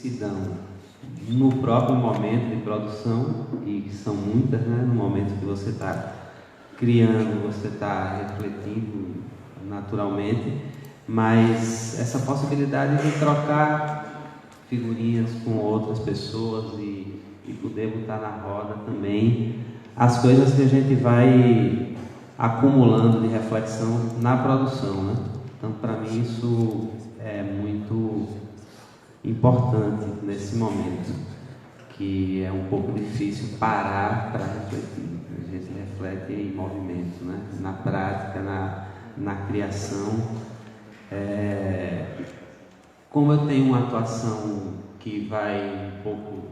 se dão no próprio momento de produção, e que são muitas, né? No momento que você está criando, você está refletindo naturalmente, mas essa possibilidade de trocar figurinhas com outras pessoas e poder botar na roda também as coisas que a gente vai acumulando de reflexão na produção, né? Então, para mim, isso é muito importante nesse momento, que é um pouco difícil parar para refletir. A gente reflete em movimento, né? Na prática, na criação. Como eu tenho uma atuação que vai um pouco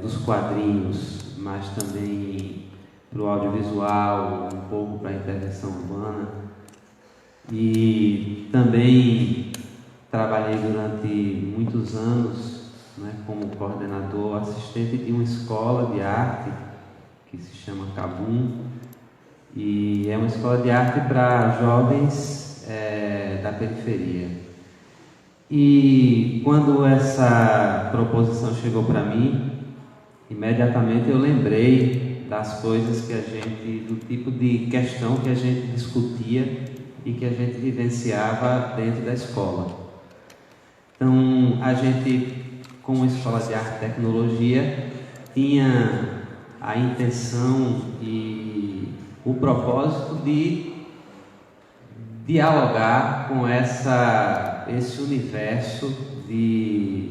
dos quadrinhos, mas também para o audiovisual, um pouco para a intervenção urbana, e também trabalhei durante muitos anos, né, como coordenador assistente de uma escola de arte que se chama Cabum, e é uma escola de arte para jovens da periferia. E quando essa proposição chegou para mim, imediatamente eu lembrei das coisas que a gente, do tipo de questão que a gente discutia e que a gente vivenciava dentro da escola. Então, a gente, como escola de arte e tecnologia, tinha a intenção e o propósito de dialogar com esse universo de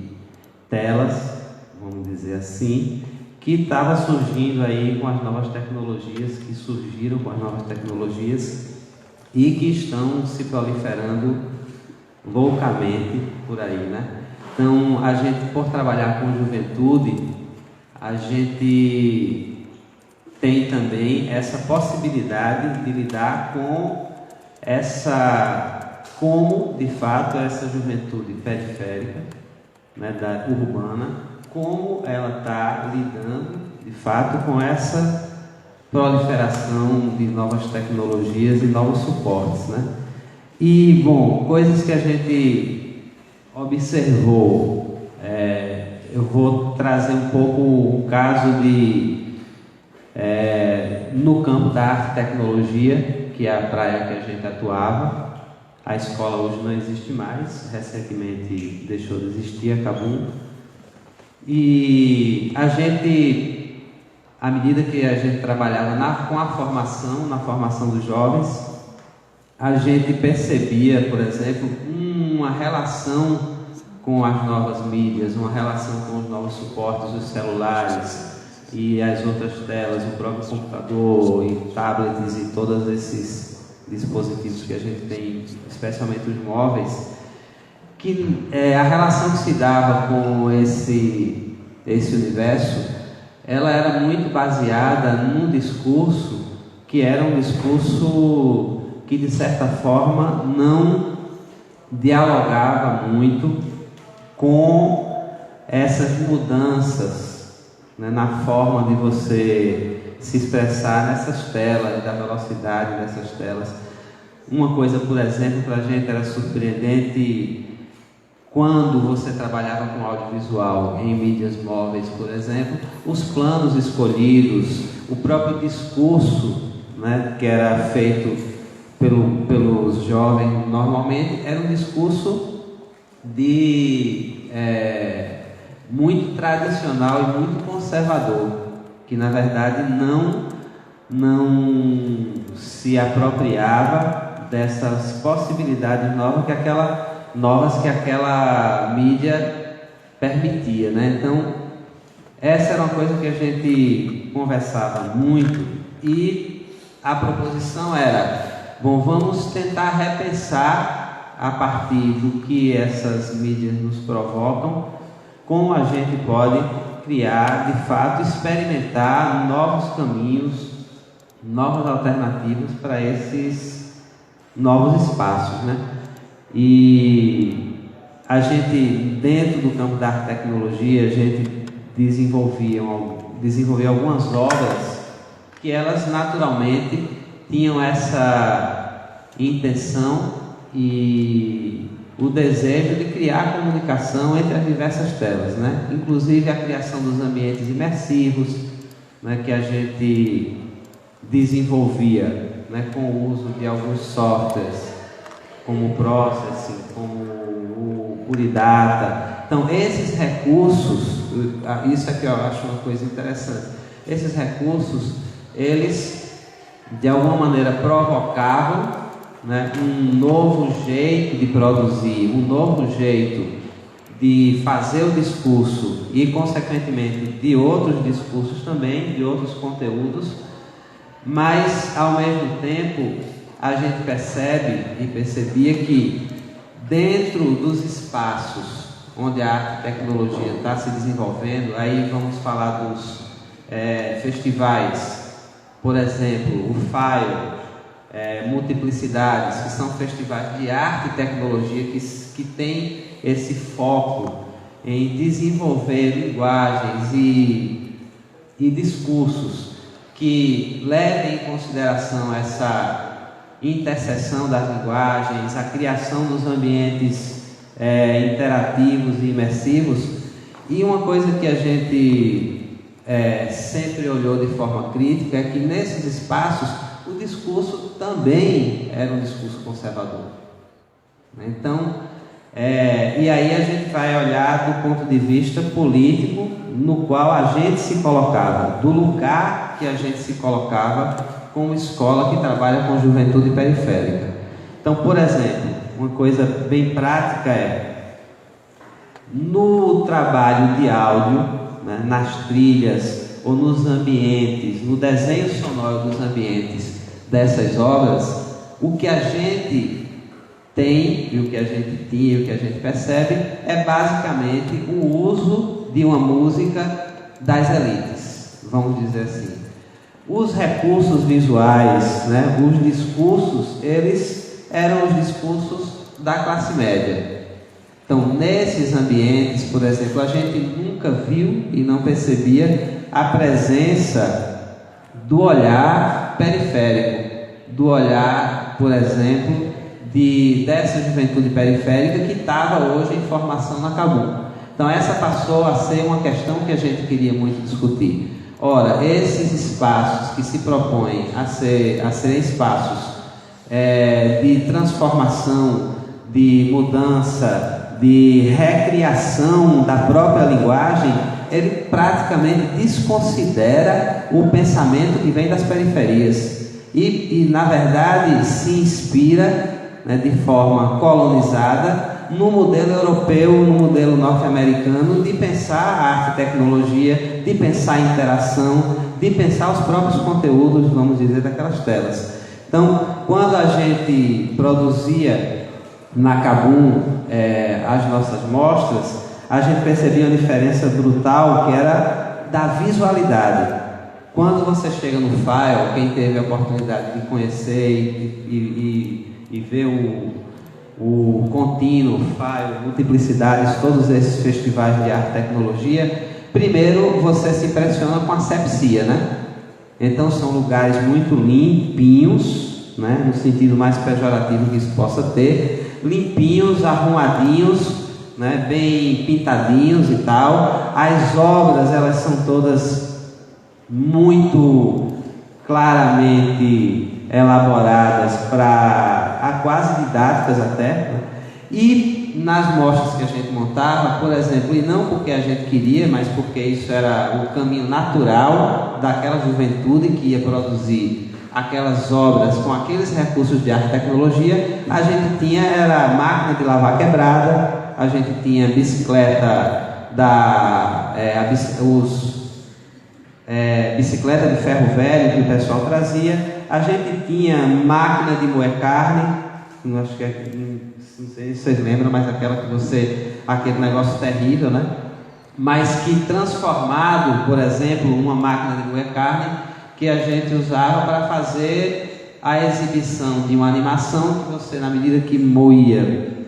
telas, vamos dizer assim, que estava surgindo aí com as novas tecnologias, que surgiram com as novas tecnologias e que estão se proliferando loucamente por aí, né? Então, a gente, por trabalhar com juventude, a gente tem também essa possibilidade de lidar com como de fato essa juventude periférica, né, urbana, como ela está lidando de fato com essa proliferação de novas tecnologias e novos suportes, né? E, bom, coisas que a gente observou, eu vou trazer um pouco o caso no campo da arte e tecnologia, que é a praia que a gente atuava. A escola hoje não existe mais, recentemente deixou de existir, acabou. E a gente, à medida que a gente trabalhava com a formação, na formação dos jovens, a gente percebia, por exemplo, uma relação com as novas mídias, uma relação com os novos suportes, os celulares e as outras telas, o próprio computador e tablets e todos esses dispositivos que a gente tem, especialmente os móveis, que a relação que se dava com esse universo, ela era muito baseada num discurso que era um discurso que, de certa forma, não dialogava muito com essas mudanças, né, na forma de você se expressar nessas telas, da velocidade dessas telas. Uma coisa, por exemplo, para a gente era surpreendente quando você trabalhava com audiovisual em mídias móveis, por exemplo, os planos escolhidos, o próprio discurso, né, que era feito pelos jovens normalmente, era um discurso muito tradicional e muito conservador, que na verdade não se apropriava dessas possibilidades novas que aquela mídia permitia, né? Então, essa era uma coisa que a gente conversava muito, e a proposição era: bom, vamos tentar repensar a partir do que essas mídias nos provocam, como a gente pode criar, de fato, experimentar novos caminhos, novas alternativas para esses novos espaços, né? E a gente, dentro do campo da arte e tecnologia, a gente desenvolveu algumas obras que elas naturalmente tinham essa intenção e o desejo de criar comunicação entre as diversas telas, né? Inclusive a criação dos ambientes imersivos, né, que a gente desenvolvia, né, com o uso de alguns softwares, como o Processing, como o Puridata. Então, esses recursos, isso aqui eu acho uma coisa interessante, esses recursos, eles de alguma maneira provocavam, né, um novo jeito de produzir, um novo jeito de fazer o discurso e, consequentemente, de outros discursos também, de outros conteúdos, mas, ao mesmo tempo, a gente percebe e percebia que, dentro dos espaços onde a arte e tecnologia está se desenvolvendo, aí vamos falar dos festivais, por exemplo, o FAIO, Multiplicidades, que são festivais de arte e tecnologia que tem esse foco em desenvolver linguagens e discursos que levem em consideração essa interseção das linguagens, a criação dos ambientes interativos e imersivos. E uma coisa que a gente sempre olhou de forma crítica é que nesses espaços o discurso também era um discurso conservador. Então, e aí a gente vai olhar do ponto de vista político, no qual a gente se colocava, do lugar que a gente se colocava como escola que trabalha com juventude periférica. Então, por exemplo, uma coisa bem prática no trabalho de áudio, né, nas trilhas ou nos ambientes, no desenho sonoro dos ambientes dessas obras, o que a gente tem, e o que a gente tinha, e o que a gente percebe, é basicamente o uso de uma música das elites, vamos dizer assim. Os recursos visuais, né, os discursos, eles eram os discursos da classe média. Então, nesses ambientes, por exemplo, a gente nunca viu e não percebia a presença do olhar periférico, do olhar, por exemplo, dessa juventude periférica que estava hoje em formação na Cabum. Então, essa passou a ser uma questão que a gente queria muito discutir. Ora, esses espaços que se propõem a serem espaços de transformação, de mudança, de recriação da própria linguagem, ele praticamente desconsidera o pensamento que vem das periferias e na verdade, se inspira, né, de forma colonizada no modelo europeu, no modelo norte-americano de pensar a arte e tecnologia, de pensar a interação, de pensar os próprios conteúdos, vamos dizer, daquelas telas. Então, quando a gente produzia na Cabum as nossas mostras, a gente percebia uma diferença brutal que era da visualidade. Quando você chega no FAIO, quem teve a oportunidade de conhecer e ver o Contínuo, FAIO, Multiplicidades, todos esses festivais de arte e tecnologia, primeiro você se impressiona com a asepsia, né? Então são lugares muito limpinhos, né? No sentido mais pejorativo que isso possa ter, limpinhos, arrumadinhos, né? Bem pintadinhos e tal. As obras, elas são todas muito claramente elaboradas quase didáticas até, né? E nas mostras que a gente montava, por exemplo, e não porque a gente queria, mas porque isso era o caminho natural daquela juventude que ia produzir aquelas obras com aqueles recursos de arte e tecnologia, a gente tinha máquina de lavar quebrada, a gente tinha bicicleta bicicleta de ferro velho que o pessoal trazia, a gente tinha máquina de moer carne, acho que não sei se vocês lembram, mas aquele negócio terrível, né? Mas que transformado, por exemplo, uma máquina de moer carne que a gente usava para fazer a exibição de uma animação que você, na medida que moía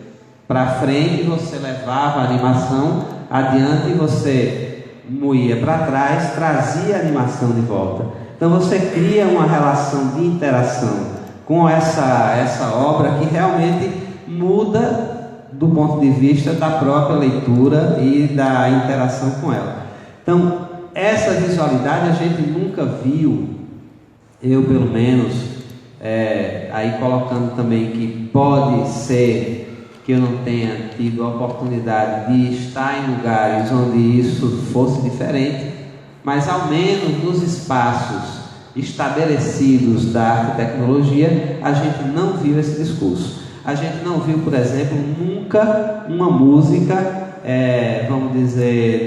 para frente, você levava a animação adiante e você moía para trás, trazia a animação de volta. Então você cria uma relação de interação com essa obra que realmente muda do ponto de vista da própria leitura e da interação com ela. Então, essa visualidade a gente nunca viu, eu pelo menos, aí colocando também que pode ser que eu não tenha tido a oportunidade de estar em lugares onde isso fosse diferente, mas ao menos nos espaços estabelecidos da arte e tecnologia, a gente não viu esse discurso. A gente não viu, por exemplo, nunca uma música, vamos dizer,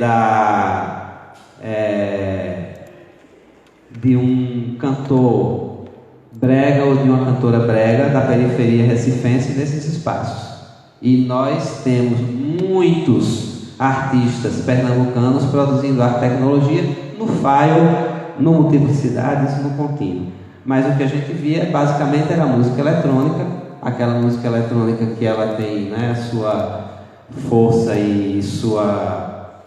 de um cantor brega ou de uma cantora brega da periferia recifense nesses espaços. E nós temos muitos artistas pernambucanos produzindo arte e tecnologia no File, no Multiplicidades, no Contínuo. Mas o que a gente via basicamente era música eletrônica, aquela música eletrônica que ela tem, né, a sua força e sua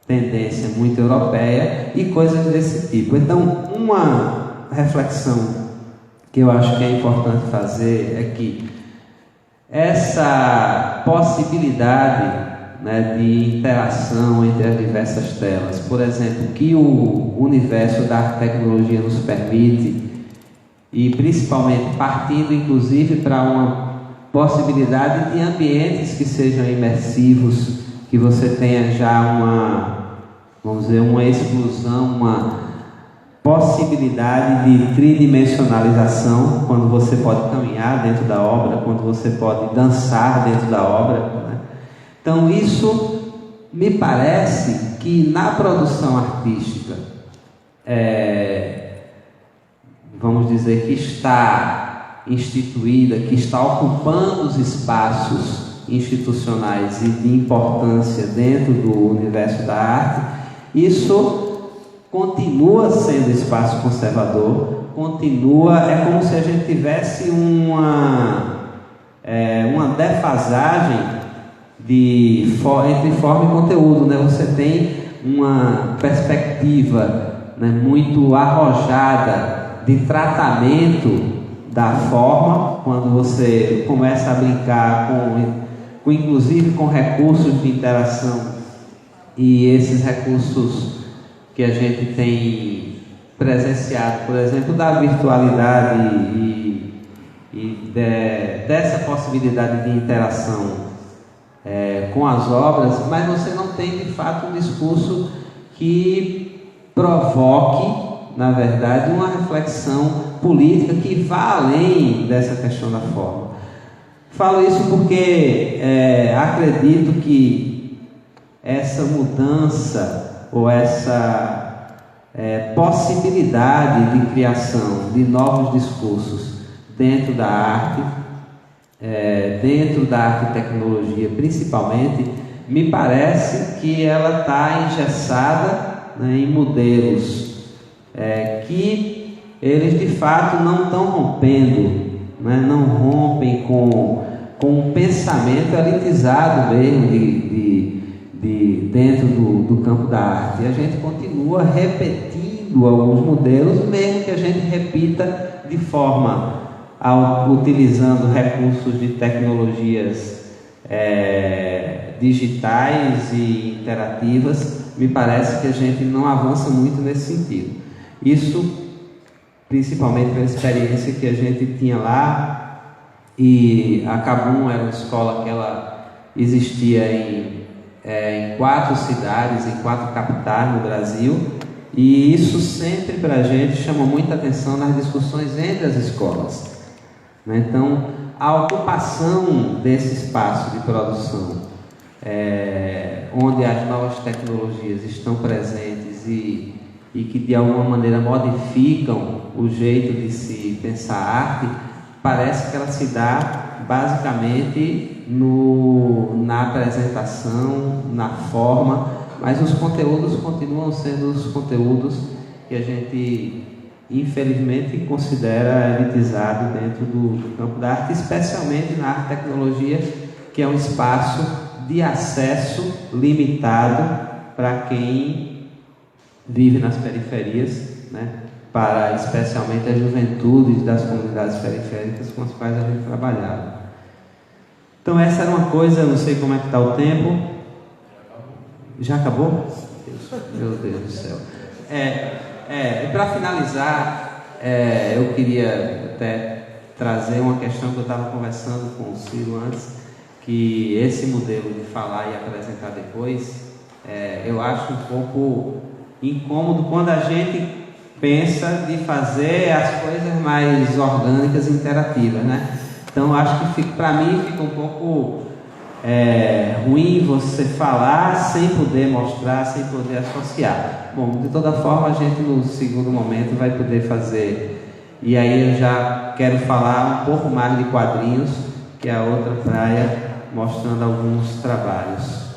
tendência muito europeia e coisas desse tipo. Então, uma reflexão que eu acho que é importante fazer é que essa possibilidade, né, de interação entre as diversas telas, por exemplo, que o universo da tecnologia nos permite, e principalmente partindo inclusive para uma possibilidade de ambientes que sejam imersivos, que você tenha já vamos dizer, uma exclusão, uma possibilidade de tridimensionalização, quando você pode caminhar dentro da obra, quando você pode dançar dentro da obra, né? Então isso me parece que na produção artística, vamos dizer, que está instituída, que está ocupando os espaços institucionais e de importância dentro do universo da arte, isso continua sendo espaço conservador, é como se a gente tivesse uma defasagem entre forma e conteúdo, né? Você tem uma perspectiva, né, muito arrojada de tratamento da forma, quando você começa a brincar inclusive com recursos de interação, e esses recursos que a gente tem presenciado, por exemplo, da virtualidade dessa possibilidade de interação com as obras, mas você não tem de fato um discurso que provoque, na verdade, uma reflexão política que vá além dessa questão da forma. Falo isso porque acredito que essa mudança ou essa possibilidade de criação de novos discursos dentro da arte, dentro da arte e tecnologia principalmente, me parece que ela está engessada, né, em modelos que eles de fato não estão rompendo, né, não rompem com um pensamento elitizado mesmo dentro do campo da arte. E a gente continua repetindo alguns modelos, mesmo que a gente repita de forma utilizando recursos de tecnologias digitais e interativas. Me parece que a gente não avança muito nesse sentido. Isso principalmente pela experiência que a gente tinha lá, e a Cabum era uma escola que ela existia em 4 cidades, em 4 capitais no Brasil, e isso sempre para a gente chama muita atenção nas discussões entre as escolas, né? Então, a ocupação desse espaço de produção, onde as novas tecnologias estão presentes e que de alguma maneira modificam o jeito de se pensar a arte, parece que ela se dá basicamente na apresentação, na forma, mas os conteúdos continuam sendo os conteúdos que a gente infelizmente considera elitizado dentro do campo da arte, especialmente na arte e tecnologia, que é um espaço de acesso limitado para quem vive nas periferias, né? Para especialmente as juventudes das comunidades periféricas com as quais a gente trabalhava. Então essa era uma coisa, eu não sei como é que está o tempo. Já acabou? Meu Deus do céu. Para finalizar, eu queria até trazer uma questão que eu estava conversando com o Ciro antes, que esse modelo de falar e apresentar depois, eu acho um pouco incômodo quando a gente pensa de fazer as coisas mais orgânicas e interativas, né? Então acho que para mim fica um pouco ruim você falar sem poder mostrar, sem poder associar. Bom, de toda forma a gente no segundo momento vai poder fazer. E aí eu já quero falar um pouco mais de quadrinhos, que é a outra praia, mostrando alguns trabalhos.